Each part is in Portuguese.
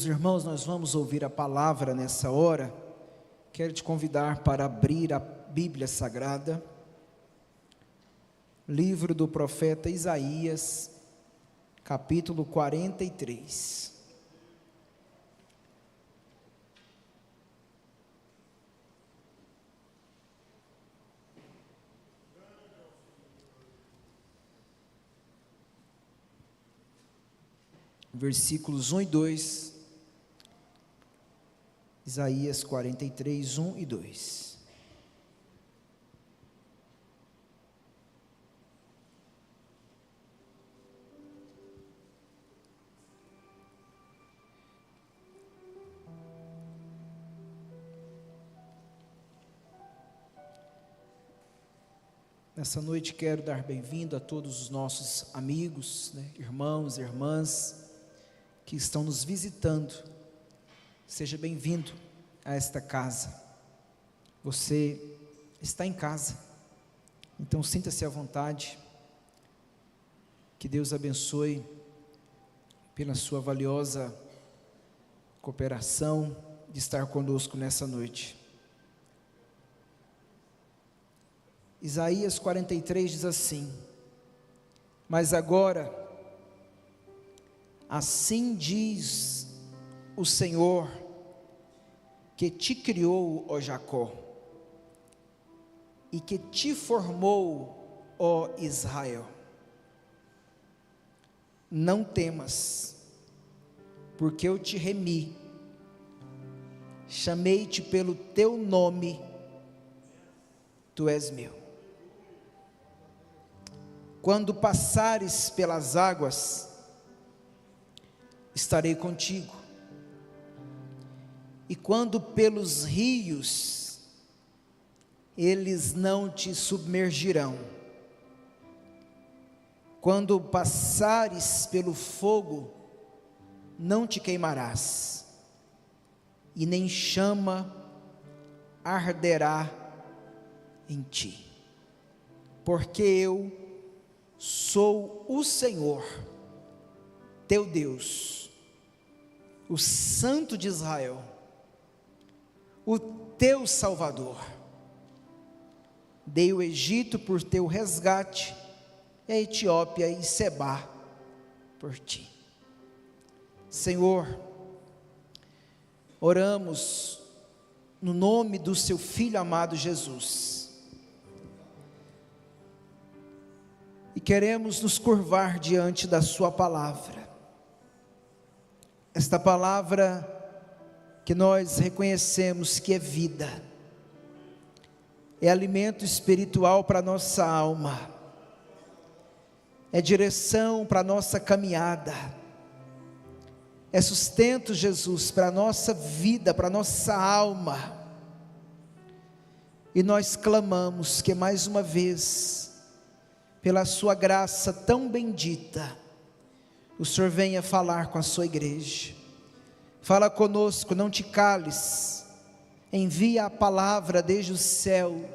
Irmãos, nós vamos ouvir a palavra nessa hora. Quero te convidar para abrir a Bíblia Sagrada, livro do profeta Isaías, capítulo 43. Versículos 1 e 2. Isaías 43, 1 e 2. Nessa noite quero dar bem-vindo a todos os nossos amigos, irmãos e irmãs que estão nos visitando. Seja bem-vindo a esta casa. Você está em casa, então sinta-se à vontade. Que Deus abençoe pela sua valiosa cooperação de estar conosco nessa noite. Isaías 43 diz assim: mas agora, assim diz o Senhor, que te criou, ó Jacó, e que te formou, ó Israel. Não temas, porque eu te remi, chamei-te pelo teu nome, tu és meu. Quando passares pelas águas, estarei contigo, e quando pelos rios, eles não te submergirão. Quando passares pelo fogo, não te queimarás, e nem chama arderá em ti, porque eu sou o Senhor, teu Deus, o Santo de Israel, o teu Salvador. Dei o Egito por teu resgate, e a Etiópia e Sebá por ti. Senhor, oramos no nome do seu Filho amado Jesus, e queremos nos curvar diante da sua palavra. Esta palavra que nós reconhecemos que é vida, é alimento espiritual para a nossa alma, é direção para a nossa caminhada, é sustento, Jesus, para a nossa vida, para a nossa alma. E nós clamamos que mais uma vez, pela sua graça tão bendita, o Senhor venha falar com a sua igreja. Fala conosco, não te cales, envia a palavra desde o céu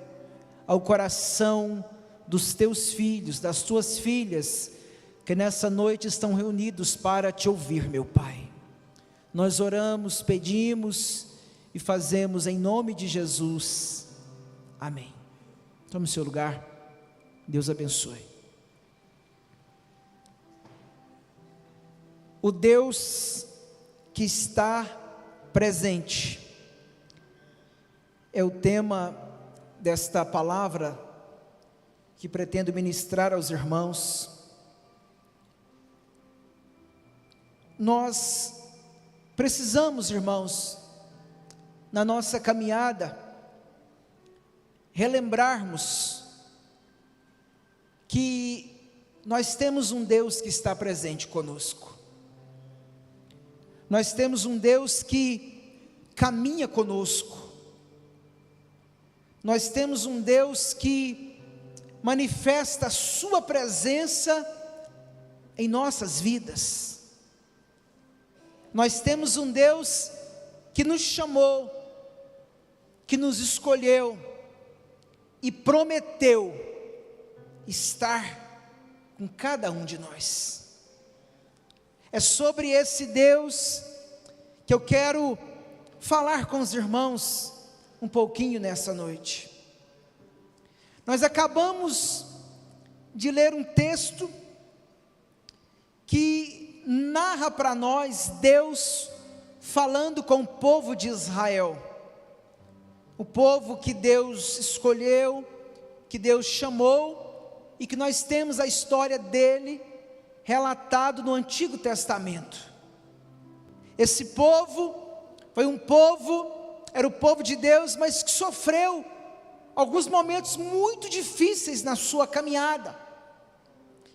ao coração dos teus filhos, das tuas filhas, que nessa noite estão reunidos para te ouvir, meu Pai. Nós oramos, pedimos e fazemos em nome de Jesus, amém. Tome o seu lugar, Deus abençoe. O Deus que está presente é o tema desta palavra que pretendo ministrar aos irmãos. Nós precisamos, irmãos, na nossa caminhada, relembrarmos que nós temos um Deus que está presente conosco. Nós temos um Deus que caminha conosco. Nós temos um Deus que manifesta a sua presença em nossas vidas. Nós temos um Deus que nos chamou, que nos escolheu e prometeu estar com cada um de nós. É sobre esse Deus que eu quero falar com os irmãos um pouquinho nessa noite. Nós acabamos de ler um texto que narra para nós Deus falando com o povo de Israel, o povo que Deus escolheu, que Deus chamou, e que nós temos a história dele relatado no Antigo Testamento. Esse povo era o povo de Deus, mas que sofreu alguns momentos muito difíceis na sua caminhada.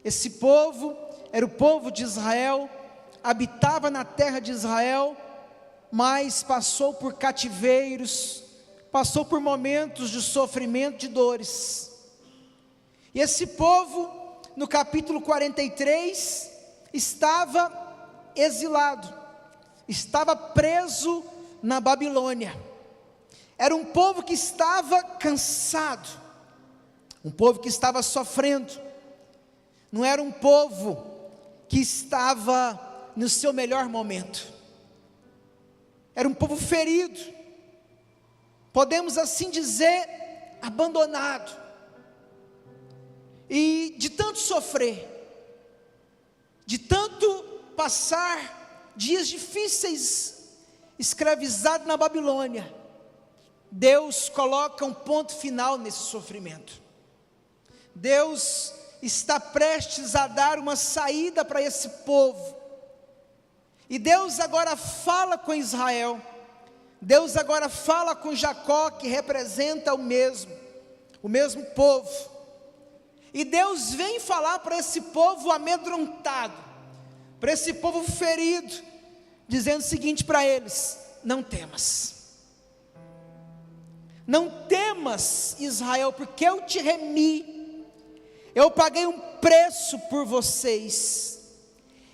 Esse povo era o povo de Israel, habitava na terra de Israel, mas passou por cativeiros, passou por momentos de sofrimento, de dores. E esse povo, no capítulo 43, estava exilado, estava preso na Babilônia. Era um povo que estava cansado, um povo que estava sofrendo. Não era um povo que estava no seu melhor momento. Era um povo ferido, podemos assim dizer, abandonado. E de tanto sofrer, de tanto passar dias difíceis, escravizado na Babilônia, Deus coloca um ponto final nesse sofrimento. Deus está prestes a dar uma saída para esse povo. E Deus agora fala com Israel. Deus agora fala com Jacó, que representa o mesmo povo. E Deus vem falar para esse povo amedrontado, para esse povo ferido, dizendo o seguinte para eles: não temas. Não temas, Israel, porque eu te remi. Eu paguei um preço por vocês.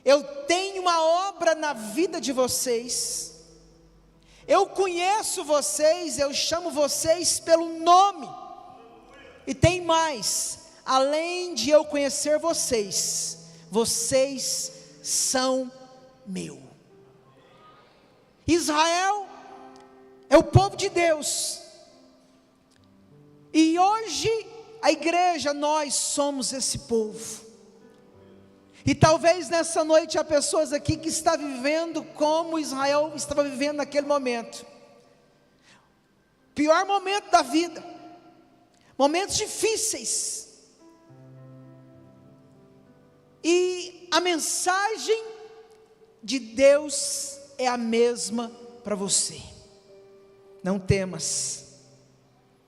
Eu tenho uma obra na vida de vocês. Eu conheço vocês, eu chamo vocês pelo nome. E tem mais, além de eu conhecer vocês, vocês são meu. Israel é o povo de Deus. E hoje a igreja, nós somos esse povo. E talvez nessa noite há pessoas aqui que estão vivendo como Israel estava vivendo naquele momento. Pior momento da vida. Momentos difíceis. E a mensagem de Deus é a mesma para você. Não temas.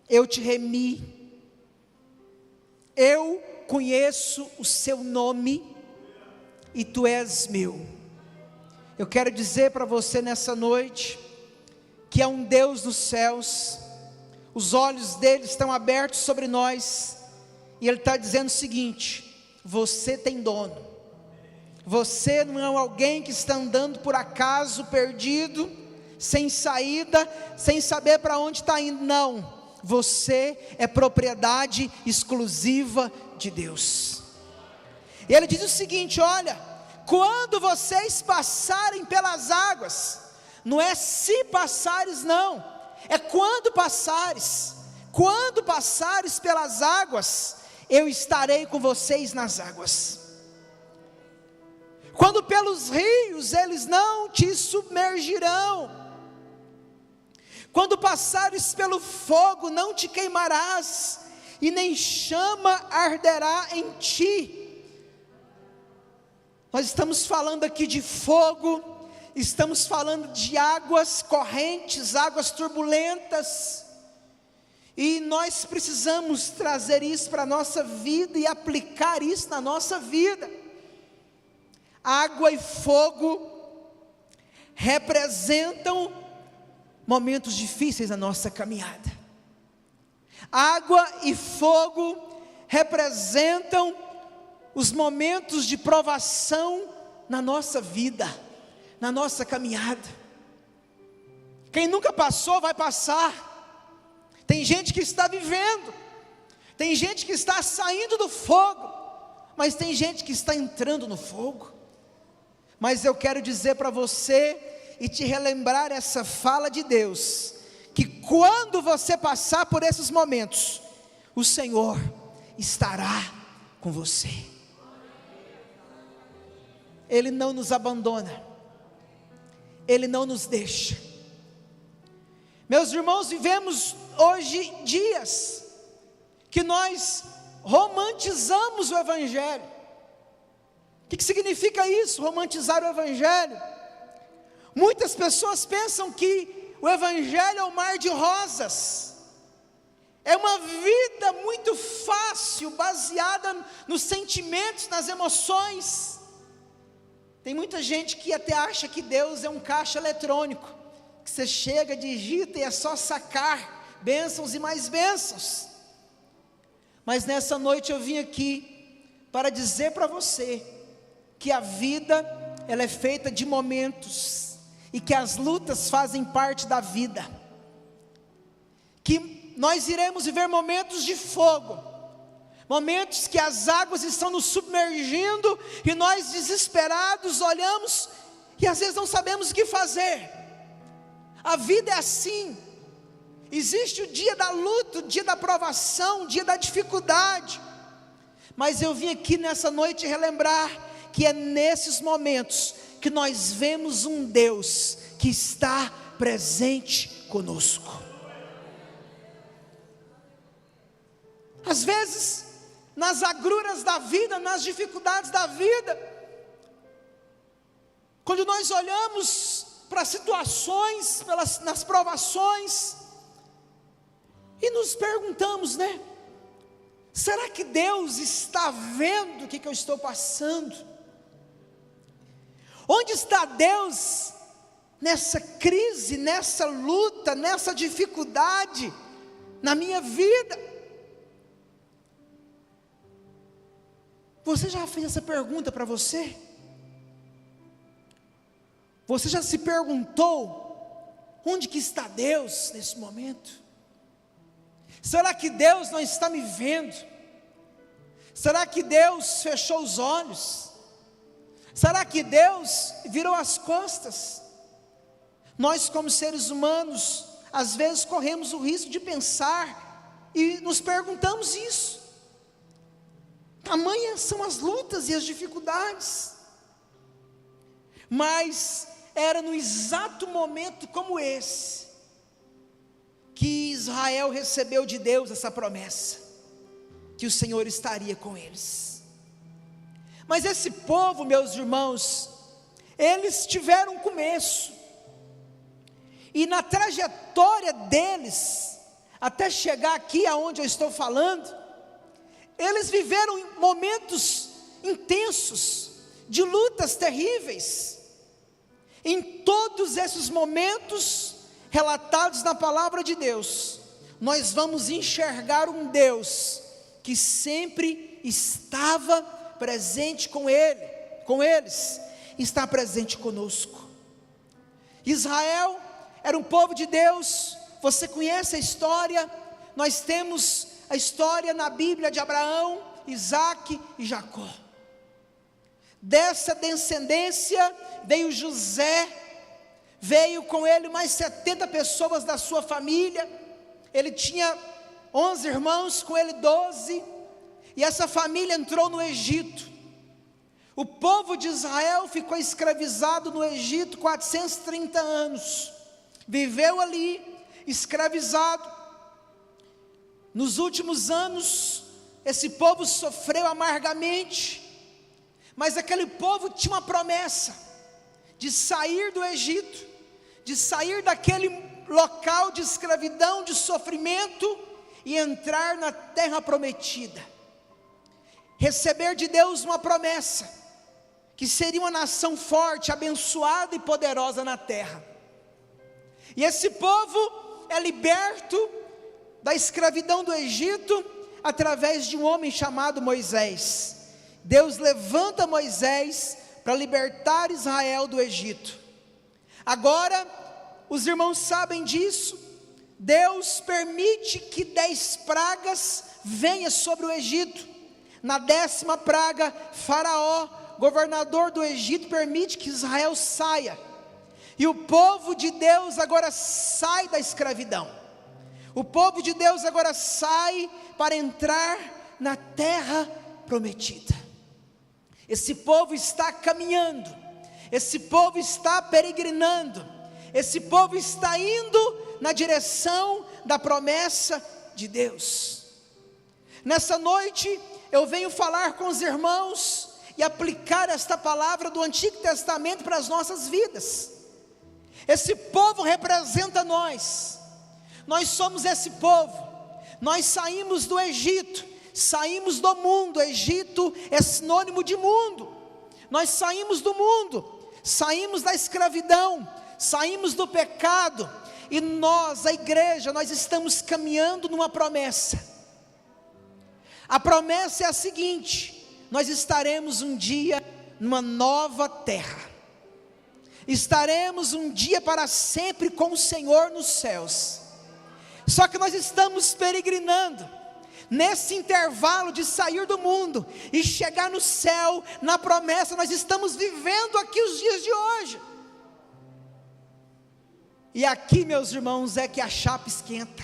Eu te remi. Eu conheço o seu nome. E tu és meu. Eu quero dizer para você nessa noite, que é um Deus dos céus, os olhos dele estão abertos sobre nós, e ele está dizendo o seguinte: você tem dono, você não é alguém que está andando por acaso, perdido, sem saída, sem saber para onde está indo, não, você é propriedade exclusiva de Deus. E ele diz o seguinte: olha, quando vocês passarem pelas águas, não é se passares não, é quando passares pelas águas, eu estarei com vocês nas águas. Quando pelos rios, eles não te submergirão. Quando passares pelo fogo, não te queimarás, e nem chama arderá em ti. Nós estamos falando aqui de fogo, estamos falando de águas correntes, águas turbulentas, e nós precisamos trazer isso para a nossa vida e aplicar isso na nossa vida. Água e fogo representam momentos difíceis na nossa caminhada. Água e fogo representam os momentos de provação na nossa vida, na nossa caminhada. Quem nunca passou vai passar. Tem gente que está vivendo, tem gente que está saindo do fogo, mas tem gente que está entrando no fogo. Mas eu quero dizer para você e te relembrar essa fala de Deus, que quando você passar por esses momentos, o Senhor estará com você. Ele não nos abandona, Ele não nos deixa. Meus irmãos, vivemos hoje dias que nós romantizamos o Evangelho. O que significa isso, romantizar o Evangelho? Muitas pessoas pensam que o Evangelho é um mar de rosas, é uma vida muito fácil, baseada nos sentimentos, nas emoções. Tem muita gente que até acha que Deus é um caixa eletrônico, que você chega, digita e é só sacar bênçãos e mais bênçãos. Mas nessa noite eu vim aqui para dizer para você que a vida, ela é feita de momentos, e que as lutas fazem parte da vida, que nós iremos viver momentos de fogo, momentos que as águas estão nos submergindo, e nós desesperados olhamos, e às vezes não sabemos o que fazer. A vida é assim, existe o dia da luta, o dia da provação, o dia da dificuldade, mas eu vim aqui nessa noite relembrar, que é nesses momentos, que nós vemos um Deus, que está presente conosco. Às vezes, nas agruras da vida, nas dificuldades da vida, quando nós olhamos para as situações, nas provações, e nos perguntamos, né? Será que Deus está vendo o que eu estou passando? Onde está Deus nessa crise, nessa luta, nessa dificuldade, na minha vida? Você já fez essa pergunta para você? Você já se perguntou, onde que está Deus nesse momento? Será que Deus não está me vendo? Será que Deus fechou os olhos? Será que Deus virou as costas? Nós, como seres humanos, às vezes corremos o risco de pensar e nos perguntamos isso. Tamanhas são as lutas e as dificuldades. Mas era no exato momento como esse, que Israel recebeu de Deus essa promessa, que o Senhor estaria com eles. Mas esse povo, meus irmãos, eles tiveram um começo, e na trajetória deles, até chegar aqui aonde eu estou falando, eles viveram momentos intensos, de lutas terríveis. Em todos esses momentos, relatados na palavra de Deus, nós vamos enxergar um Deus, que sempre estava presente com eles, está presente conosco. Israel era um povo de Deus. Você conhece a história? Nós temos a história na Bíblia de Abraão, Isaque e Jacó. Dessa descendência veio José, veio com ele mais 70 pessoas da sua família. Ele tinha 11 irmãos, com ele 12, e essa família entrou no Egito. O povo de Israel ficou escravizado no Egito 430 anos, viveu ali, escravizado. Nos últimos anos, esse povo sofreu amargamente, mas aquele povo tinha uma promessa, de sair do Egito, de sair daquele local de escravidão, de sofrimento, e entrar na terra prometida, receber de Deus uma promessa, que seria uma nação forte, abençoada e poderosa na terra. E esse povo é liberto da escravidão do Egito, através de um homem chamado Moisés. Deus levanta Moisés para libertar Israel do Egito. Agora, os irmãos sabem disso. Deus permite que 10 pragas venham sobre o Egito. Na 10ª praga, Faraó, governador do Egito, permite que Israel saia. E o povo de Deus agora sai da escravidão. O povo de Deus agora sai para entrar na terra prometida. Esse povo está caminhando, esse povo está peregrinando, esse povo está indo na direção da promessa de Deus. Nessa noite eu venho falar com os irmãos e aplicar esta palavra do Antigo Testamento para as nossas vidas. Esse povo representa nós somos esse povo. Nós saímos do Egito, saímos do mundo. Egito é sinônimo de mundo. Nós saímos do mundo, saímos da escravidão, saímos do pecado, e nós, a igreja, nós estamos caminhando numa promessa. A promessa é a seguinte: nós estaremos um dia numa nova terra, estaremos um dia para sempre com o Senhor nos céus. Só que nós estamos peregrinando, nesse intervalo de sair do mundo e chegar no céu, na promessa. Nós estamos vivendo aqui os dias de hoje, e aqui, meus irmãos, é que a chapa esquenta,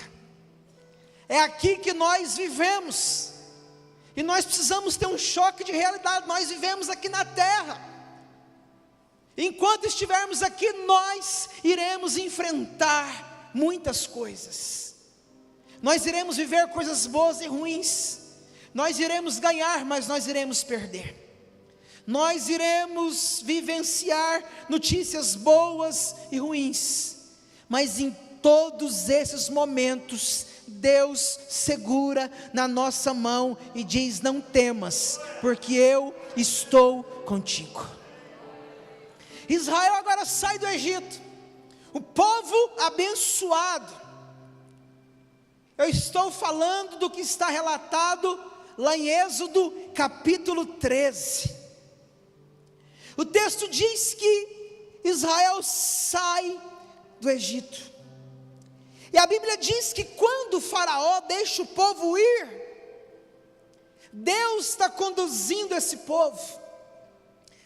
é aqui que nós vivemos, e nós precisamos ter um choque de realidade. Nós vivemos aqui na terra, enquanto estivermos aqui, nós iremos enfrentar muitas coisas. Nós iremos viver coisas boas e ruins, nós iremos ganhar, mas nós iremos perder, nós iremos vivenciar notícias boas e ruins, mas em todos esses momentos, Deus segura na nossa mão e diz: não temas, porque eu estou contigo. Israel agora sai do Egito, o povo abençoado. Eu estou falando do que está relatado lá em Êxodo capítulo 13. O texto diz que Israel sai do Egito, e a Bíblia diz que quando o faraó deixa o povo ir, Deus está conduzindo esse povo,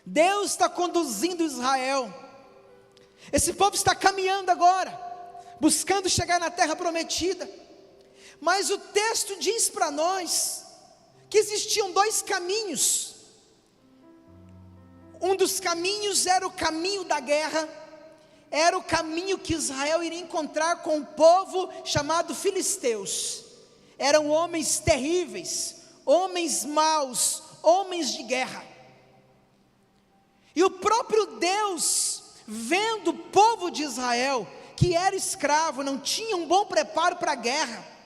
Deus está conduzindo Israel. Esse povo está caminhando agora, buscando chegar na terra prometida. Mas o texto diz para nós que existiam dois caminhos. Um dos caminhos era o caminho da guerra, era o caminho que Israel iria encontrar com um povo chamado filisteus. Eram homens terríveis, homens maus, homens de guerra. E o próprio Deus, vendo o povo de Israel, que era escravo, não tinha um bom preparo para a guerra,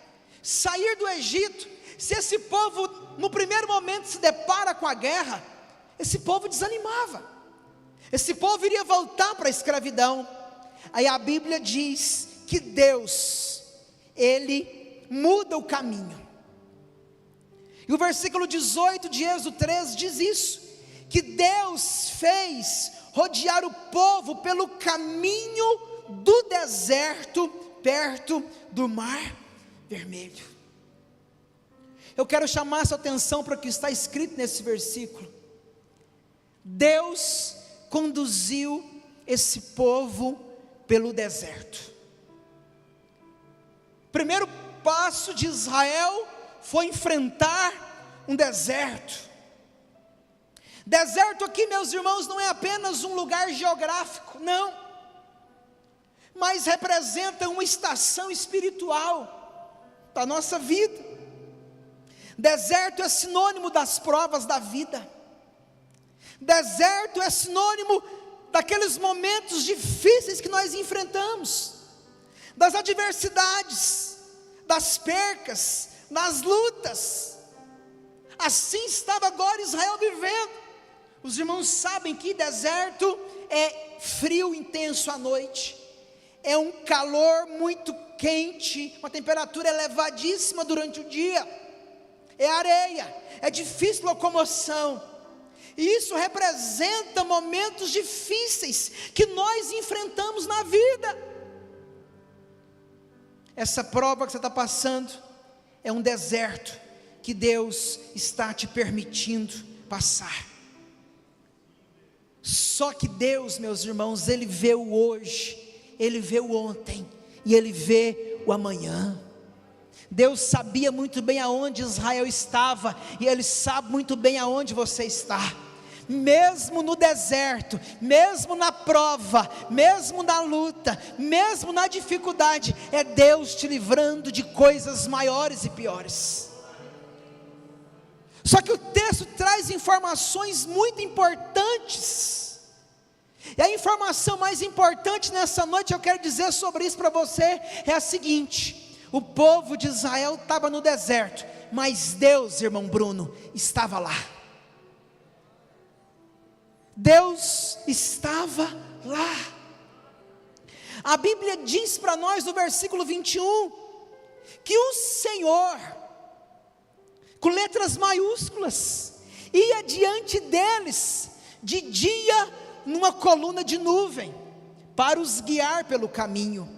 sair do Egito, se esse povo no primeiro momento se depara com a guerra, esse povo desanimava, esse povo iria voltar para a escravidão. Aí a Bíblia diz que Deus, Ele muda o caminho, e o versículo 18 de Êxodo 13 diz isso, que Deus fez rodear o povo pelo caminho do deserto, perto do mar Vermelho. Eu quero chamar a sua atenção para o que está escrito nesse versículo. Deus conduziu esse povo pelo deserto. O primeiro passo de Israel foi enfrentar um deserto. Deserto aqui, meus irmãos, não é apenas um lugar geográfico, não, mas representa uma estação espiritual da nossa vida. Deserto é sinônimo das provas da vida. Deserto é sinônimo daqueles momentos difíceis que nós enfrentamos, das adversidades, das percas, das lutas. Assim estava agora Israel vivendo. Os irmãos sabem que deserto é frio intenso à noite, é um calor muito quente, uma temperatura elevadíssima durante o dia, é areia, é difícil locomoção, e isso representa momentos difíceis que nós enfrentamos na vida. Essa prova que você está passando é um deserto que Deus está te permitindo passar. Só que Deus, meus irmãos, Ele vê o hoje, Ele vê o ontem, e Ele vê o amanhã. Deus sabia muito bem aonde Israel estava, e Ele sabe muito bem aonde você está. Mesmo no deserto, mesmo na prova, mesmo na luta, mesmo na dificuldade, é Deus te livrando de coisas maiores e piores. Só que o texto traz informações muito importantes, e a informação mais importante nessa noite, eu quero dizer sobre isso para você, é a seguinte: o povo de Israel estava no deserto, mas Deus, irmão Bruno, estava lá. Deus estava lá. A Bíblia diz para nós no versículo 21, que o Senhor, com letras maiúsculas, ia diante deles, de dia numa coluna de nuvem, para os guiar pelo caminho,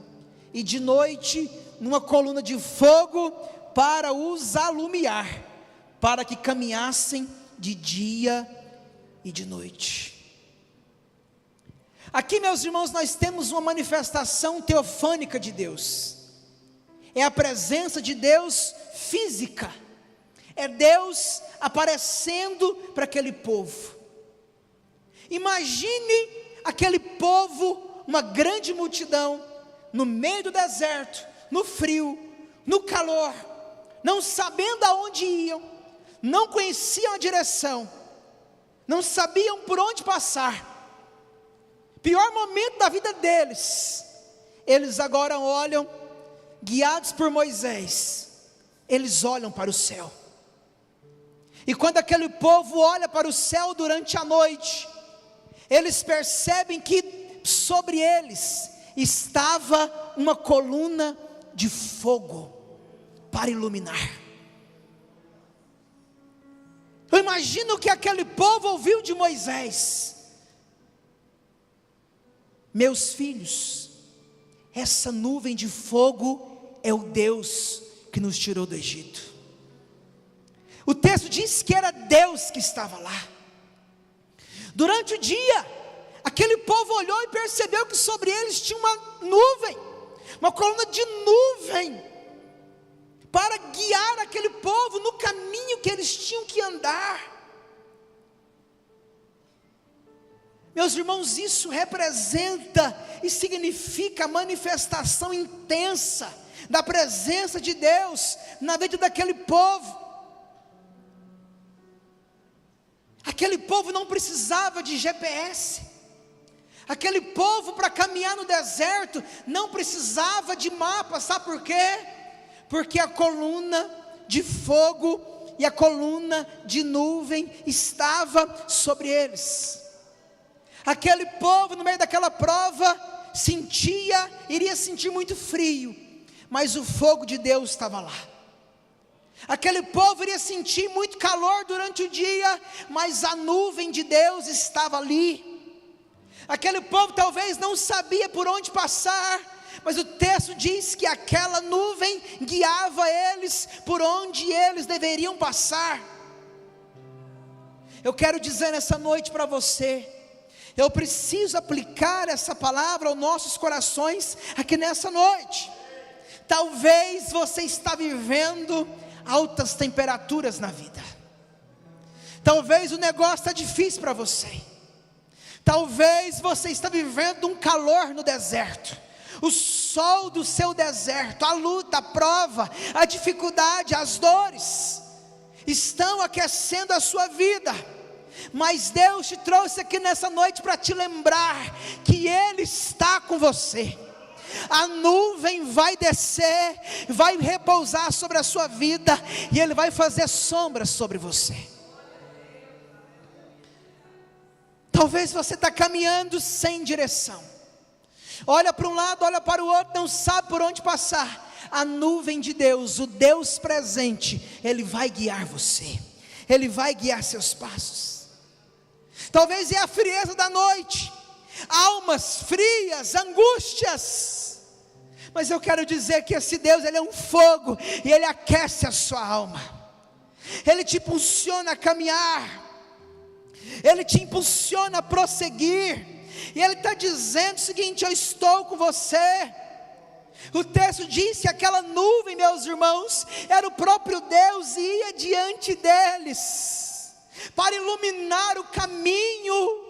e de noite numa coluna de fogo, para os alumiar, para que caminhassem de dia e de noite. Aqui, meus irmãos, nós temos uma manifestação teofânica de Deus, é a presença de Deus física, é Deus aparecendo para aquele povo. Imagine aquele povo, uma grande multidão, no meio do deserto, no frio, no calor, não sabendo aonde iam, não conheciam a direção, não sabiam por onde passar. Pior momento da vida deles, eles agora olham, guiados por Moisés, eles olham para o céu. E quando aquele povo olha para o céu durante a noite, eles percebem que sobre eles estava uma coluna de fogo para iluminar. Eu imagino que aquele povo ouviu de Moisés: meus filhos, essa nuvem de fogo é o Deus que nos tirou do Egito. O texto diz que era Deus que estava lá. Durante o dia, aquele povo olhou e percebeu que sobre eles tinha uma nuvem, uma coluna de nuvem, para guiar aquele povo no caminho que eles tinham que andar. Meus irmãos, isso representa e significa a manifestação intensa da presença de Deus na vida daquele povo. Aquele povo não precisava de GPS, aquele povo para caminhar no deserto não precisava de mapa, sabe por quê? Porque a coluna de fogo e a coluna de nuvem estava sobre eles. Aquele povo no meio daquela prova iria sentir muito frio, mas o fogo de Deus estava lá. Aquele povo iria sentir muito calor durante o dia, mas a nuvem de Deus estava ali. Aquele povo talvez não sabia por onde passar, mas o texto diz que aquela nuvem guiava eles por onde eles deveriam passar. Eu quero dizer nessa noite para você, eu preciso aplicar essa palavra aos nossos corações aqui nessa noite. Talvez você está vivendo altas temperaturas na vida, talvez o negócio está difícil para você, talvez você está vivendo um calor no deserto, o sol do seu deserto, a luta, a prova, a dificuldade, as dores, estão aquecendo a sua vida, mas Deus te trouxe aqui nessa noite para te lembrar que Ele está com você. A nuvem vai descer, vai repousar sobre a sua vida, e Ele vai fazer sombras sobre você. Talvez você está caminhando sem direção, olha para um lado, olha para o outro, não sabe por onde passar. A nuvem de Deus, o Deus presente, Ele vai guiar você, Ele vai guiar seus passos. Talvez é a frieza da noite, almas frias, angústias, mas eu quero dizer que esse Deus, Ele é um fogo, e Ele aquece a sua alma, Ele te impulsiona a caminhar. Ele te impulsiona a prosseguir, e Ele está dizendo o seguinte: eu estou com você. O texto diz que aquela nuvem, meus irmãos, era o próprio Deus, e ia diante deles, para iluminar o caminho.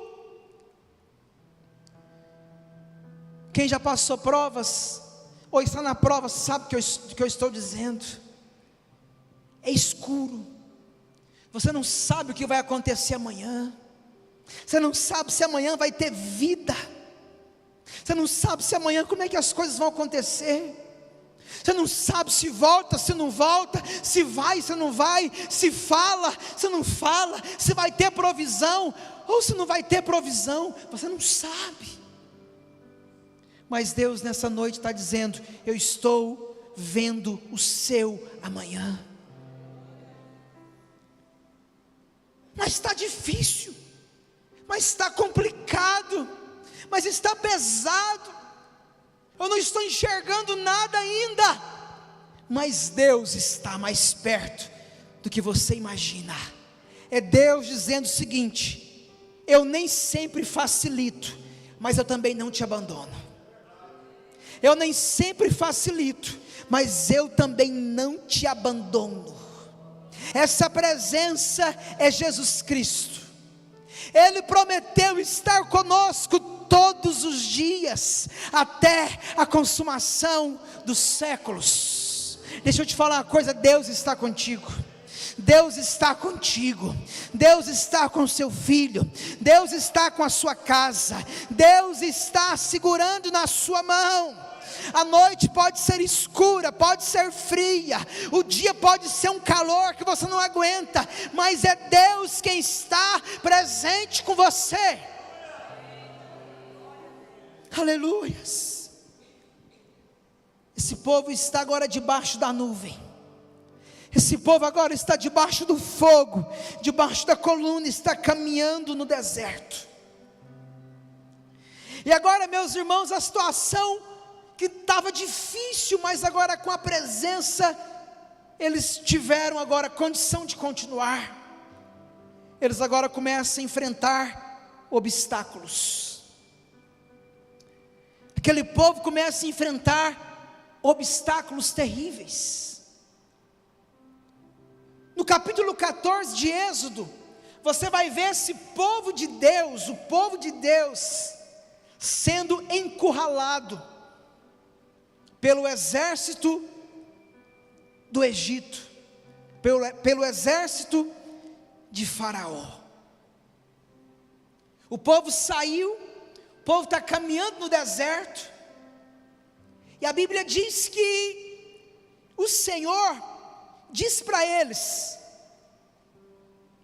Quem já passou provas, ou está na prova, sabe o que eu estou dizendo. É escuro, você não sabe o que vai acontecer amanhã, você não sabe se amanhã vai ter vida, você não sabe se amanhã como é que as coisas vão acontecer, você não sabe se volta, se não volta, se vai, se não vai, se fala, se não fala, se vai ter provisão, ou se não vai ter provisão, você não sabe. Mas Deus nessa noite está dizendo: eu estou vendo o seu amanhã. Mas está difícil, mas está complicado, mas está pesado, eu não estou enxergando nada ainda. Mas Deus está mais perto do que você imagina. É Deus dizendo o seguinte: eu nem sempre facilito, mas eu também não te abandono. Eu nem sempre facilito, mas eu também não te abandono. Essa presença é Jesus Cristo. Ele prometeu estar conosco todos os dias, até a consumação dos séculos. Deixa eu te falar uma coisa: Deus está contigo. Deus está contigo, Deus está com seu filho, Deus está com a sua casa, Deus está segurando na sua mão. A noite pode ser escura, pode ser fria, o dia pode ser um calor que você não aguenta, mas é Deus quem está presente com você. Aleluias. Esse povo está agora debaixo da nuvem, esse povo agora está debaixo do fogo, debaixo da coluna, está caminhando no deserto. E agora, meus irmãos, a situação que estava difícil, mas agora com a presença, eles tiveram agora condição de continuar. Eles agora começam a enfrentar obstáculos. Aquele povo começa a enfrentar obstáculos terríveis. No capítulo 14 de Êxodo, você vai ver esse povo de Deus, o povo de Deus, sendo encurralado pelo exército do Egito, pelo exército de Faraó. O povo saiu, o povo está caminhando no deserto, e a Bíblia diz que o Senhor disse para eles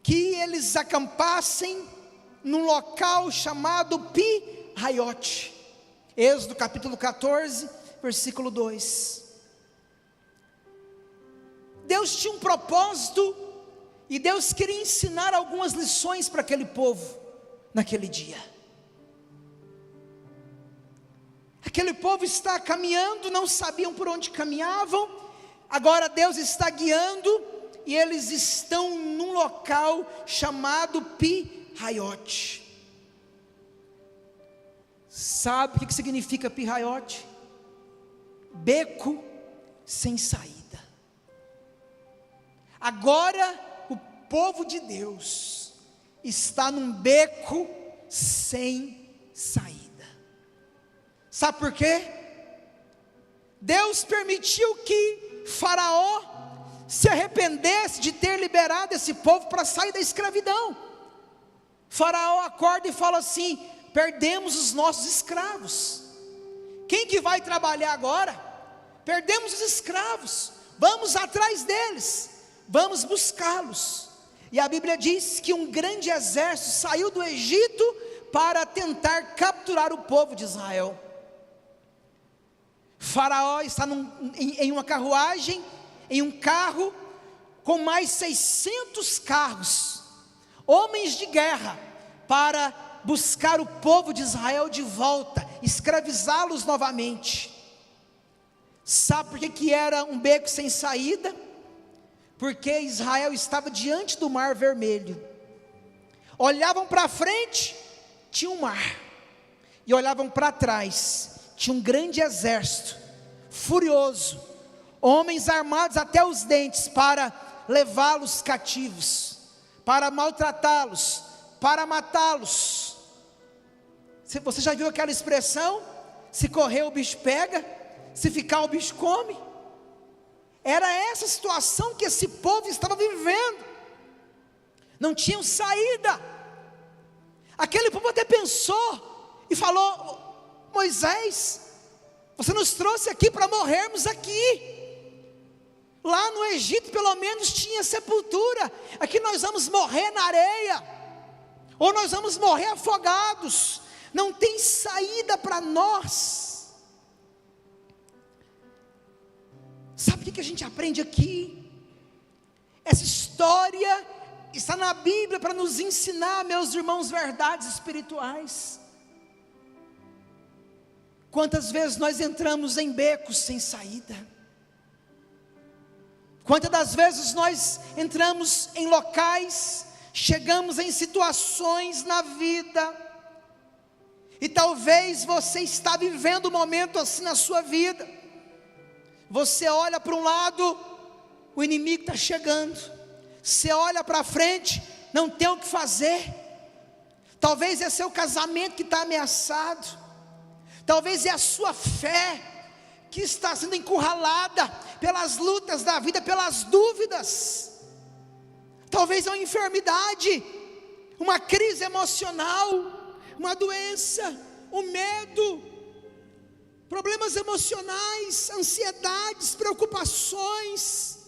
que eles acampassem num local chamado Pi-Haiote. Êxodo capítulo 14, versículo 2. Deus tinha um propósito, e Deus queria ensinar algumas lições para aquele povo, naquele dia. Aquele povo está caminhando, não sabiam por onde caminhavam, agora Deus está guiando, e eles estão num local chamado Pi-Haiote. Sabe o que significa Pi-Haiote? Beco sem saída. Agora o povo de Deus está num beco sem saída. Sabe por quê? Deus permitiu que Faraó se arrependesse de ter liberado esse povo para sair da escravidão. Faraó acorda e fala assim: perdemos os nossos escravos, quem que vai trabalhar agora? Perdemos os escravos, vamos atrás deles, vamos buscá-los. E a Bíblia diz que um grande exército saiu do Egito para tentar capturar o povo de Israel. Faraó está em uma carruagem, em um carro, com mais 600 carros, homens de guerra, para buscar o povo de Israel de volta, escravizá-los novamente. Sabe por que era um beco sem saída? Porque Israel estava diante do Mar Vermelho. olhavam para frente, tinha um mar, e olhavam para trás, tinha um grande exército, furioso, homens armados até os dentes, para levá-los cativos, para maltratá-los, para matá-los. Você já viu aquela expressão? Se correr o bicho pega, se ficar o bicho come. Era essa situação que esse povo estava vivendo, não tinham saída. Aquele povo até pensou e falou: Moisés, você nos trouxe aqui para morrermos aqui. Lá no Egito pelo menos tinha sepultura, aqui nós vamos morrer na areia, ou nós vamos morrer afogados, não tem saída para nós. Sabe o que a gente aprende aqui? Essa história está na Bíblia para nos ensinar, meus irmãos, verdades espirituais. Quantas vezes nós entramos em becos sem saída? Quantas das vezes nós entramos em locais, chegamos em situações na vida, e talvez você está vivendo um momento assim na sua vida. Você olha para um lado, o inimigo está chegando. Você olha para frente, não tem o que fazer. Talvez é seu casamento que está ameaçado. Talvez é a sua fé que está sendo encurralada pelas lutas da vida, pelas dúvidas. Talvez é uma enfermidade, uma crise emocional, uma doença, um medo, problemas emocionais, ansiedades, preocupações.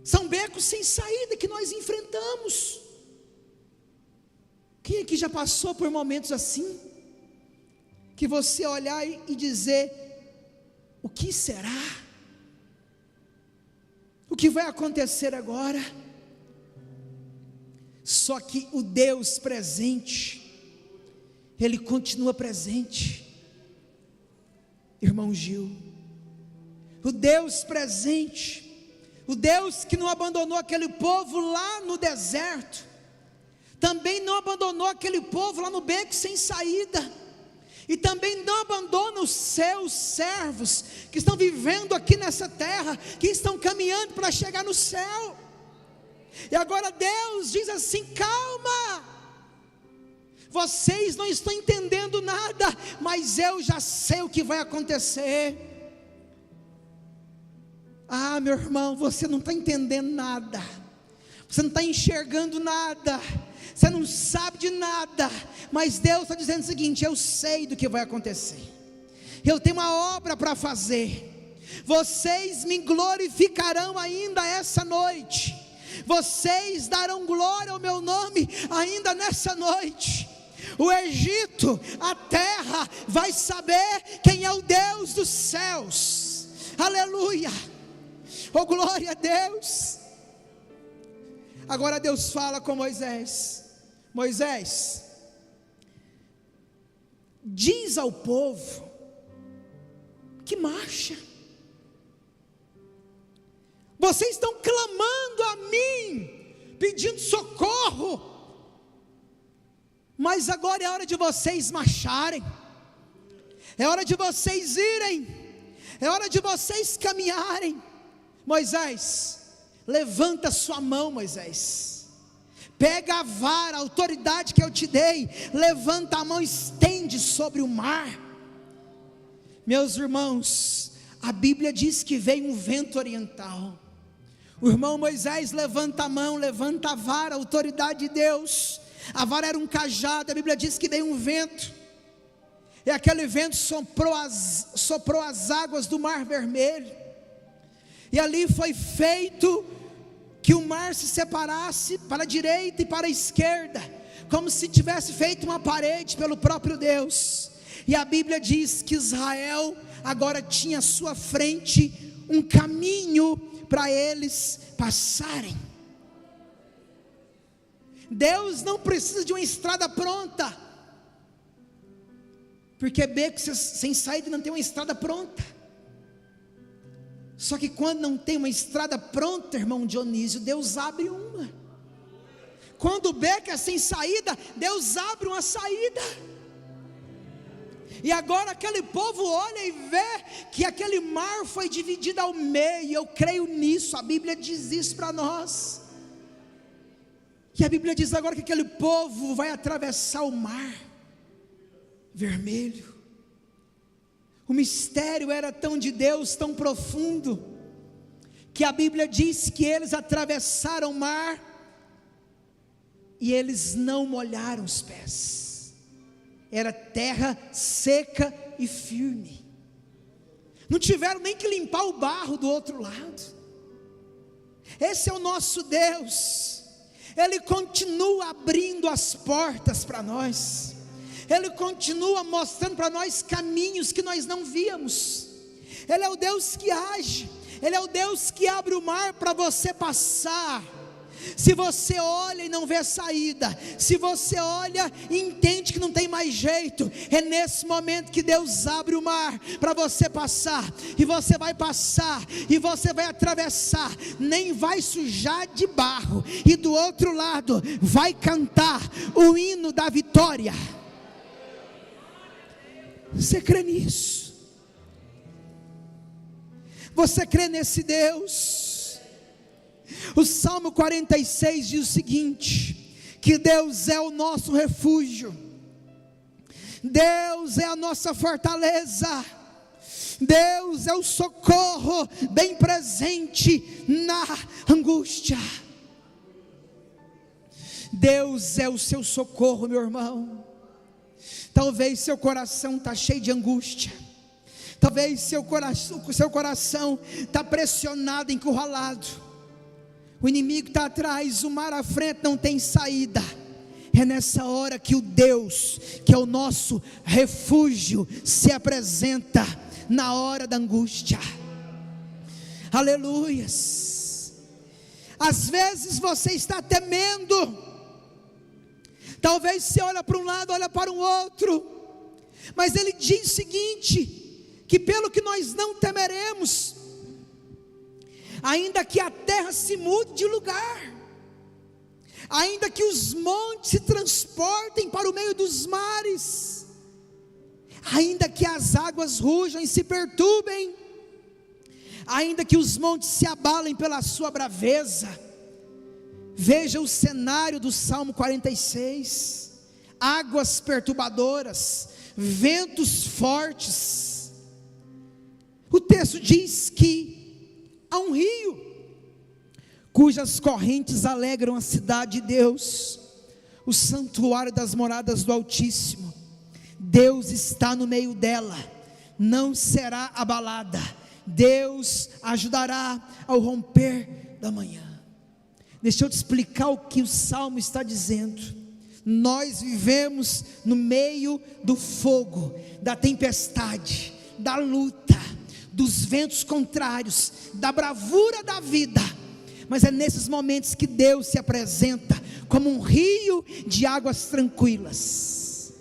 São becos sem saída que nós enfrentamos. Quem aqui já passou por momentos assim? Que você olhar e dizer: o que será? O que vai acontecer agora? Só que o Deus presente, Ele continua presente. Irmão Gil, o Deus presente, o Deus que não abandonou aquele povo lá no deserto, também não abandonou aquele povo lá no beco sem saída, e também não abandona os seus servos, que estão vivendo aqui nessa terra, que estão caminhando para chegar no céu. E agora Deus diz assim: calma, vocês não estão entendendo nada, mas eu já sei o que vai acontecer. Ah, meu irmão, você não está entendendo nada, você não está enxergando nada, você não sabe de nada, mas Deus está dizendo o seguinte: eu sei do que vai acontecer, eu tenho uma obra para fazer, vocês me glorificarão ainda essa noite, vocês darão glória ao meu nome ainda nessa noite. O Egito, a terra, vai saber quem é o Deus dos céus. Aleluia, oh glória a Deus. Agora Deus fala com Moisés: Moisés, diz ao povo que marcha. Vocês estão clamando a mim, pedindo socorro, mas agora é hora de vocês marcharem, é hora de vocês irem, é hora de vocês caminharem. Moisés, levanta sua mão, Moisés, pega a vara, a autoridade que eu te dei, levanta a mão, estende sobre o mar. Meus irmãos, a Bíblia diz que veio um vento oriental. O irmão Moisés levanta a mão, levanta a vara, a autoridade de Deus. A vara era um cajado, a Bíblia diz que veio um vento, e aquele vento soprou as águas do Mar Vermelho, e ali foi feito que o mar se separasse para a direita e para a esquerda, como se tivesse feito uma parede pelo próprio Deus. E a Bíblia diz que Israel agora tinha à sua frente um caminho para eles passarem. Deus não precisa de uma estrada pronta, porque beco sem saída não tem uma estrada pronta. Só que quando não tem uma estrada pronta, irmão Dionísio, Deus abre uma. Quando o beco é sem saída, Deus abre uma saída. E agora aquele povo olha e vê que aquele mar foi dividido ao meio. Eu creio nisso, a Bíblia diz isso para nós. E a Bíblia diz agora que aquele povo vai atravessar o mar vermelho. O mistério era tão de Deus, tão profundo, que a Bíblia diz que eles atravessaram o mar e eles não molharam os pés. Era terra seca e firme. Não tiveram nem que limpar o barro do outro lado. Esse é o nosso Deus. Ele continua abrindo as portas para nós. Ele continua mostrando para nós caminhos que nós não víamos. Ele é o Deus que age. Ele é o Deus que abre o mar para você passar. Se você olha e não vê saída, se você olha e entende que não tem mais jeito, é nesse momento que Deus abre o mar para você passar. E você vai passar, e você vai atravessar, nem vai sujar de barro, e do outro lado vai cantar o hino da vitória. Você crê nisso? Você crê nesse Deus? O Salmo 46 diz o seguinte: que Deus é o nosso refúgio, Deus é a nossa fortaleza, Deus é o socorro bem presente na angústia. Deus é o seu socorro, meu irmão. Talvez seu coração está cheio de angústia, talvez seu coração está pressionado, encurralado. O inimigo está atrás, o mar à frente, não tem saída. É nessa hora que o Deus, que é o nosso refúgio, se apresenta na hora da angústia. Aleluias. Às vezes você está temendo. Talvez você olha para um lado, olha para o outro. Mas ele diz o seguinte: que pelo que nós não temeremos, ainda que a terra se mude de lugar, ainda que os montes se transportem para o meio dos mares, ainda que as águas rujam e se perturbem, ainda que os montes se abalem pela sua braveza. Veja o cenário do Salmo 46, águas perturbadoras, ventos fortes. O texto diz que há um rio, cujas correntes alegram a cidade de Deus, o santuário das moradas do Altíssimo. Deus está no meio dela, não será abalada. Deus ajudará ao romper da manhã. Deixa eu te explicar o que o Salmo está dizendo. Nós vivemos no meio do fogo, da tempestade, da luta, dos ventos contrários, da bravura da vida. Mas é nesses momentos que Deus se apresenta como um rio de águas tranquilas.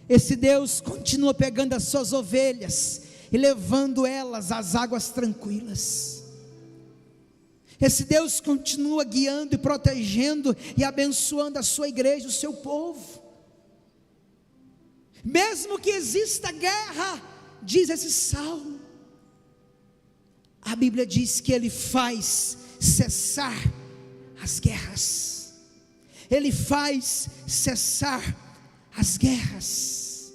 Esse Deus continua pegando as suas ovelhas e levando elas às águas tranquilas. Esse Deus continua guiando e protegendo e abençoando a sua igreja, o seu povo. Mesmo que exista guerra, diz esse salmo, a Bíblia diz que Ele faz cessar as guerras. Ele faz cessar as guerras.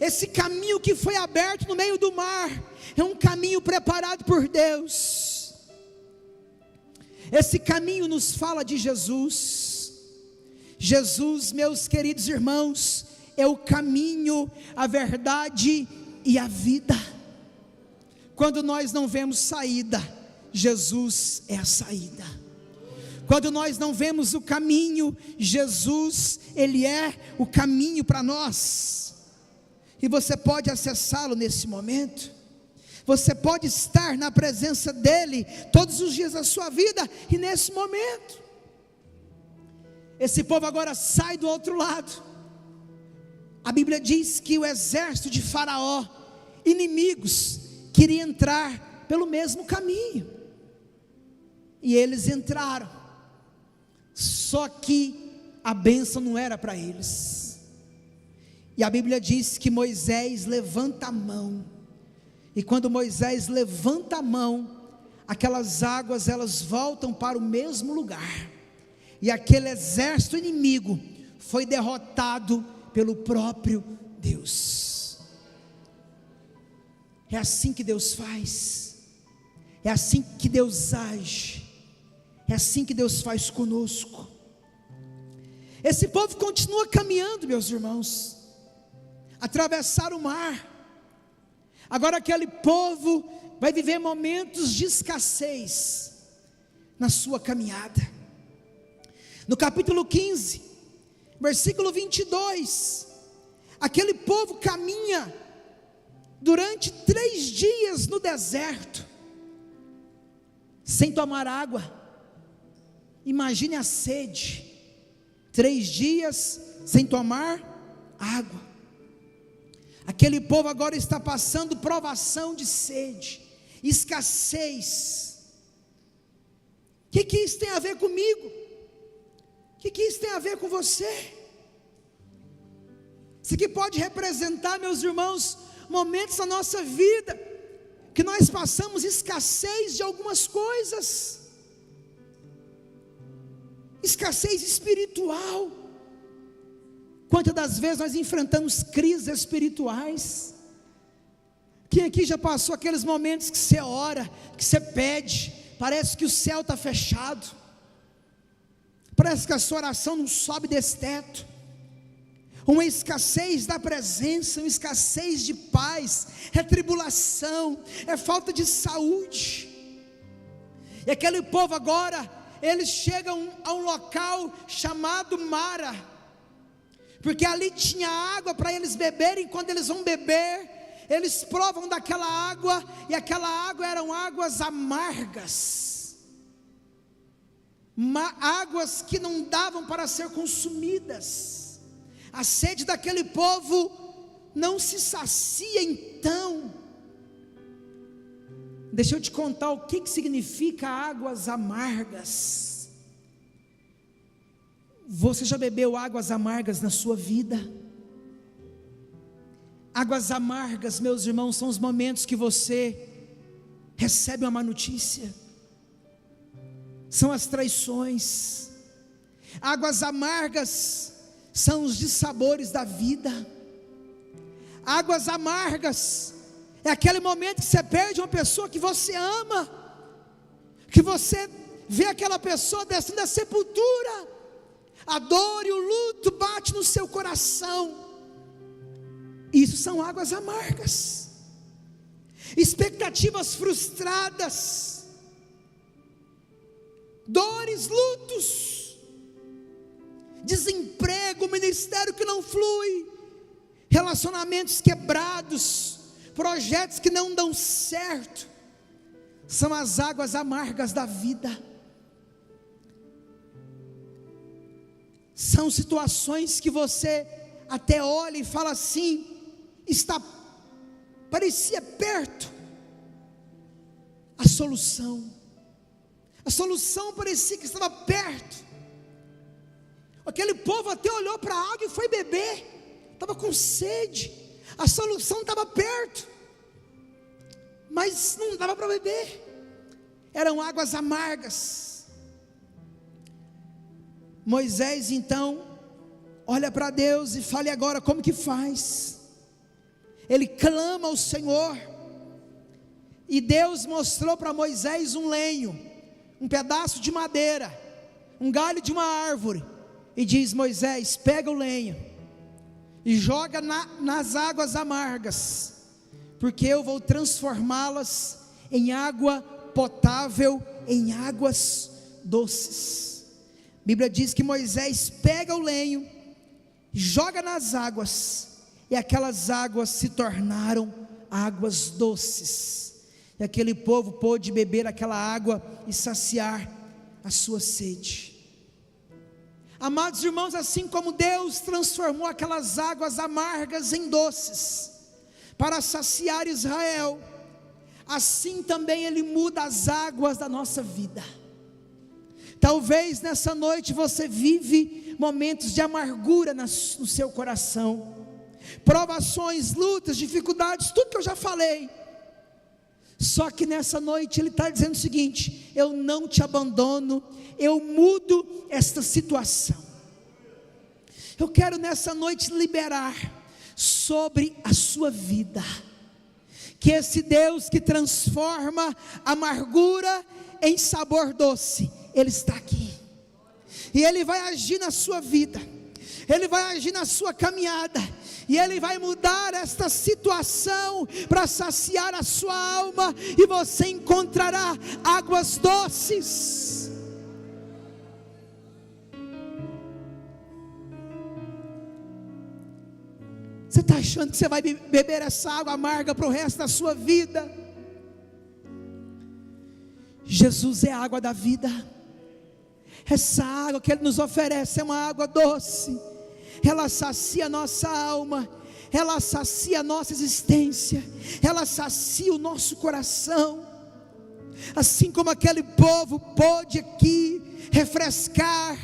Esse caminho que foi aberto no meio do mar é um caminho preparado por Deus. Esse caminho nos fala de Jesus. Jesus, meus queridos irmãos, é o caminho, a verdade e a vida. Quando nós não vemos saída, Jesus é a saída. Quando nós não vemos o caminho, Jesus, Ele é o caminho para nós. E você pode acessá-lo nesse momento. Você pode estar na presença dEle todos os dias da sua vida e nesse momento. Esse povo agora sai do outro lado. A Bíblia diz que o exército de Faraó, inimigos, queria entrar pelo mesmo caminho. E eles entraram. Só que a bênção não era para eles. E a Bíblia diz que Moisés levanta a mão, e quando Moisés levanta a mão, aquelas águas elas voltam para o mesmo lugar, e aquele exército inimigo foi derrotado pelo próprio Deus. É assim que Deus faz, é assim que Deus age, é assim que Deus faz conosco. Esse povo continua caminhando, meus irmãos, atravessaram o mar. Agora aquele povo vai viver momentos de escassez na sua caminhada. No capítulo 15, versículo 22, aquele povo caminha durante 3 dias no deserto, sem tomar água. Imagine a sede, 3 dias sem tomar água. Aquele povo agora está passando provação de sede, escassez. O que isso tem a ver comigo? O que isso tem a ver com você? Isso aqui pode representar, meus irmãos, momentos da nossa vida que nós passamos escassez de algumas coisas, escassez espiritual. Quantas das vezes nós enfrentamos crises espirituais? Quem aqui já passou aqueles momentos que você ora, que você pede, parece que o céu está fechado, parece que a sua oração não sobe desse teto, uma escassez da presença, uma escassez de paz, é tribulação, é falta de saúde. E aquele povo agora, eles chegam a um local chamado Mara, porque ali tinha água para eles beberem. Quando eles vão beber, eles provam daquela água, e aquela água eram águas amargas, águas que não davam para ser consumidas. A sede daquele povo não se sacia. Então, deixa eu te contar o que significa águas amargas. Você já bebeu águas amargas na sua vida? Águas amargas, meus irmãos, são os momentos que você recebe uma má notícia, são as traições. Águas amargas são os dissabores da vida. Águas amargas é aquele momento que você perde uma pessoa que você ama, que você vê aquela pessoa descendo da sepultura, a dor e o luto bate no seu coração. Isso são águas amargas. Expectativas frustradas, dores, lutos, desemprego, ministério que não flui, relacionamentos quebrados, projetos que não dão certo, são as águas amargas da vida. São situações que você até olha e fala assim, parecia perto a solução parecia que estava perto. Aquele povo até olhou para a água e foi beber, estava com sede, a solução estava perto, mas não dava para beber, eram águas amargas. Moisés então olha para Deus e fala: e agora como que faz? Ele clama ao Senhor, e Deus mostrou para Moisés um lenho, um pedaço de madeira, um galho de uma árvore, e diz: Moisés, pega o lenho e joga nas águas amargas, porque eu vou transformá-las em água potável, em águas doces. A Bíblia diz que Moisés pega o lenho, joga nas águas, e aquelas águas se tornaram águas doces, e aquele povo pôde beber aquela água e saciar a sua sede. Amados irmãos, assim como Deus transformou aquelas águas amargas em doces para saciar Israel, assim também Ele muda as águas da nossa vida. Talvez nessa noite você vive momentos de amargura no seu coração, provações, lutas, dificuldades, tudo que eu já falei. Só que nessa noite Ele está dizendo o seguinte: eu não te abandono, eu mudo esta situação. Eu quero nessa noite liberar sobre a sua vida, que esse Deus que transforma amargura em sabor doce, Ele está aqui, e Ele vai agir na sua vida, Ele vai agir na sua caminhada, e Ele vai mudar esta situação para saciar a sua alma, e você encontrará águas doces. Você está achando que você vai beber essa água amarga para o resto da sua vida? Jesus é a água da vida. Essa água que Ele nos oferece é uma água doce. Ela sacia a nossa alma, ela sacia a nossa existência, ela sacia o nosso coração. Assim como aquele povo pôde aqui refrescar,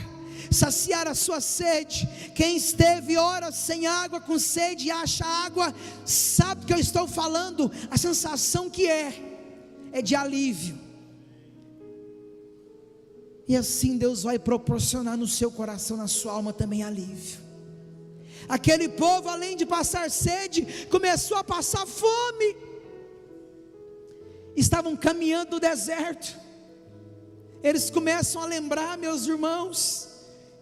saciar a sua sede. Quem esteve horas sem água, com sede, e acha água, sabe do que eu estou falando. A sensação que é de alívio. E assim Deus vai proporcionar no seu coração, na sua alma também alívio. Aquele povo, além de passar sede, começou a passar fome. Estavam caminhando no deserto. Eles começam a lembrar, meus irmãos,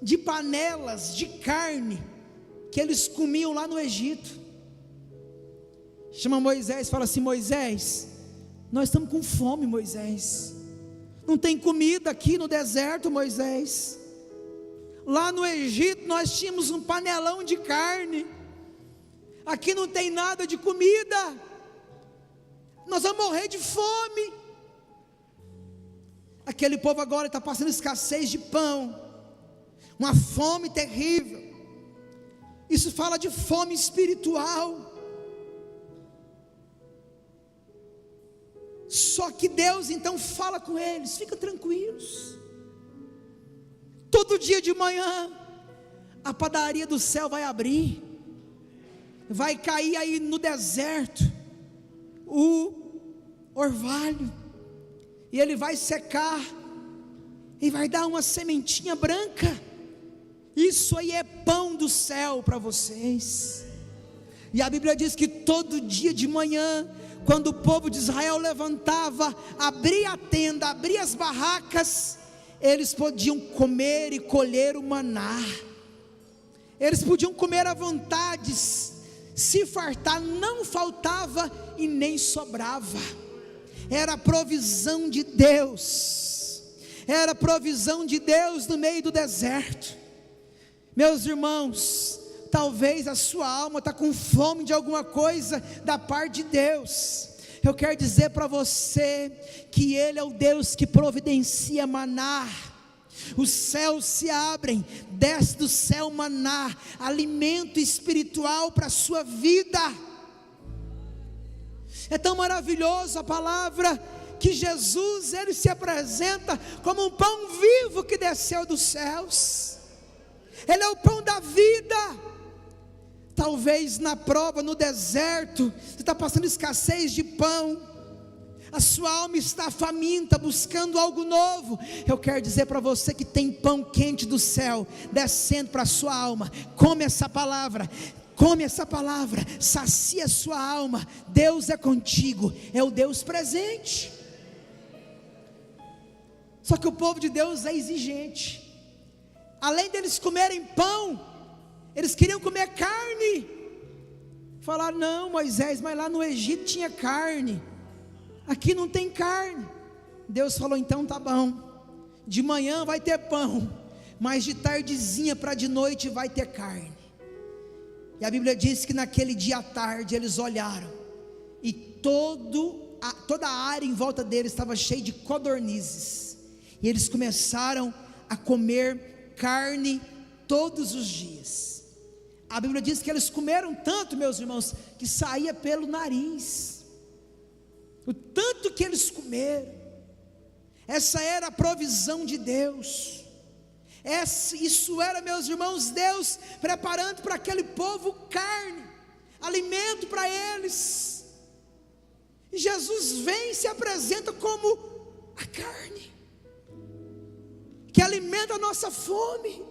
de panelas de carne que eles comiam lá no Egito. Chama Moisés e fala assim: Moisés, nós estamos com fome, Moisés. Não tem comida aqui no deserto, Moisés. Lá no Egito nós tínhamos um panelão de carne, aqui não tem nada de comida, nós vamos morrer de fome. Aquele povo agora está passando escassez de pão, uma fome terrível. Isso fala de fome espiritual. Só que Deus então fala com eles: fica tranquilos. Todo dia de manhã a padaria do céu vai abrir, vai cair aí no deserto o orvalho, e ele vai secar, e vai dar uma sementinha branca. Isso aí é pão do céu para vocês. E a Bíblia diz que todo dia de manhã, quando o povo de Israel levantava, abria a tenda, abria as barracas, eles podiam comer e colher o maná. Eles podiam comer à vontade, se fartar, não faltava e nem sobrava. Era a provisão de Deus. Era a provisão de Deus no meio do deserto. Meus irmãos, talvez a sua alma está com fome de alguma coisa da parte de Deus. Eu quero dizer para você que Ele é o Deus que providencia maná. Os céus se abrem, desce do céu maná, alimento espiritual para a sua vida. É tão maravilhoso a palavra que Jesus, Ele se apresenta como um pão vivo que desceu dos céus. Ele é o pão da vida. Talvez na prova, no deserto, você está passando escassez de pão, a sua alma está faminta, buscando algo novo. Eu quero dizer para você que tem pão quente do céu descendo para a sua alma. Come essa palavra, sacia a sua alma. Deus é contigo, é o Deus presente. Só que o povo de Deus é exigente. Além deles comerem pão, eles queriam comer carne. Falaram: não, Moisés, mas lá no Egito tinha carne, aqui não tem carne. Deus falou: então tá bom, de manhã vai ter pão, mas de tardezinha para de noite vai ter carne. E a Bíblia diz que naquele dia à tarde eles olharam, e toda a área em volta deles estava cheia de codornizes, e eles começaram a comer carne todos os dias. A Bíblia diz que eles comeram tanto, meus irmãos, que saía pelo nariz. O tanto que eles comeram. Essa era a provisão de Deus. Isso era, meus irmãos, Deus preparando para aquele povo carne, alimento para eles. E Jesus vem e se apresenta como a carne, que alimenta a nossa fome.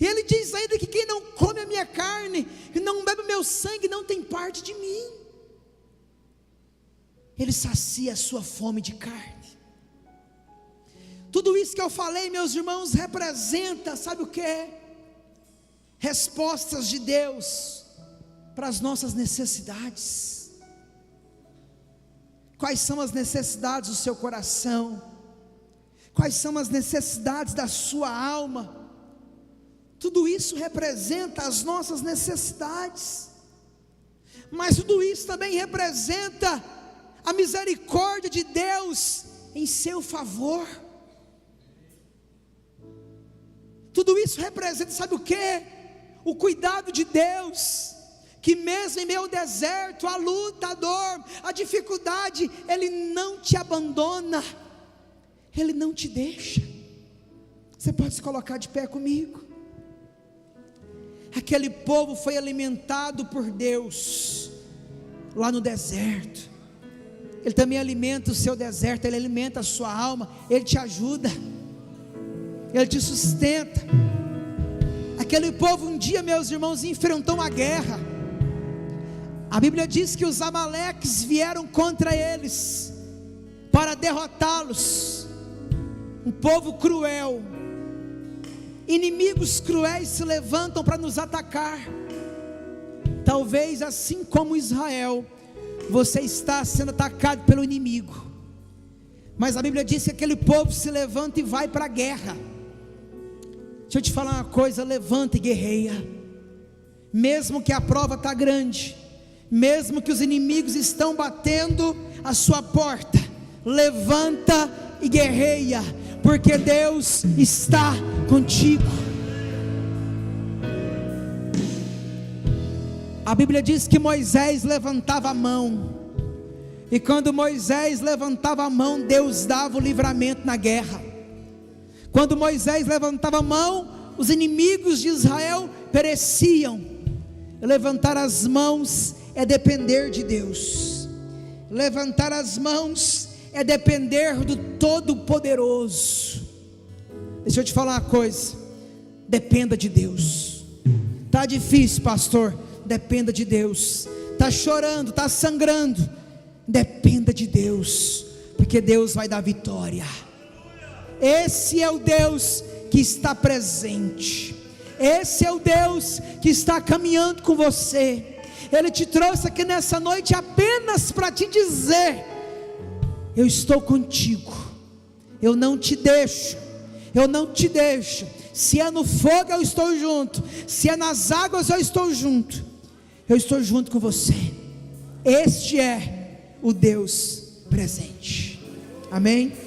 E Ele diz ainda que quem não come a minha carne, e não bebe o meu sangue, não tem parte de mim. Ele sacia a sua fome de carne. Tudo isso que eu falei, meus irmãos, representa, sabe o que? Respostas de Deus para as nossas necessidades. Quais são as necessidades do seu coração? Quais são as necessidades da sua alma? Tudo isso representa as nossas necessidades, mas tudo isso também representa a misericórdia de Deus em seu favor. Tudo isso representa, sabe o que? O cuidado de Deus, que mesmo em meio ao deserto, a luta, a dor, a dificuldade, Ele não te abandona, Ele não te deixa. Você pode se colocar de pé comigo? Aquele povo foi alimentado por Deus, lá no deserto. Ele também alimenta o seu deserto, Ele alimenta a sua alma, Ele te ajuda, Ele te sustenta. Aquele povo um dia, meus irmãos, enfrentou uma guerra. A Bíblia diz que os amaleques vieram contra eles, para derrotá-los. Um povo cruel, inimigos cruéis se levantam para nos atacar. Talvez assim como Israel, você está sendo atacado pelo inimigo, mas a Bíblia diz que aquele povo se levanta e vai para a guerra. Deixa eu te falar uma coisa, levanta e guerreia, mesmo que a prova está grande, mesmo que os inimigos estão batendo a sua porta, levanta e guerreia, porque Deus está contigo. A Bíblia diz que Moisés levantava a mão, e quando Moisés levantava a mão, Deus dava o livramento na guerra. Quando Moisés levantava a mão, os inimigos de Israel pereciam. Levantar as mãos é depender de Deus. Levantar as mãos é depender do Todo-Poderoso. Deixa eu te falar uma coisa, dependa de Deus. Está difícil, pastor? Dependa de Deus. Está chorando, está sangrando? Dependa de Deus, porque Deus vai dar vitória. Esse é o Deus que está presente, esse é o Deus que está caminhando com você. Ele te trouxe aqui nessa noite apenas para te dizer: eu estou contigo, eu não te deixo, eu não te deixo. Se é no fogo eu estou junto, se é nas águas eu estou junto com você. Este é o Deus presente. Amém?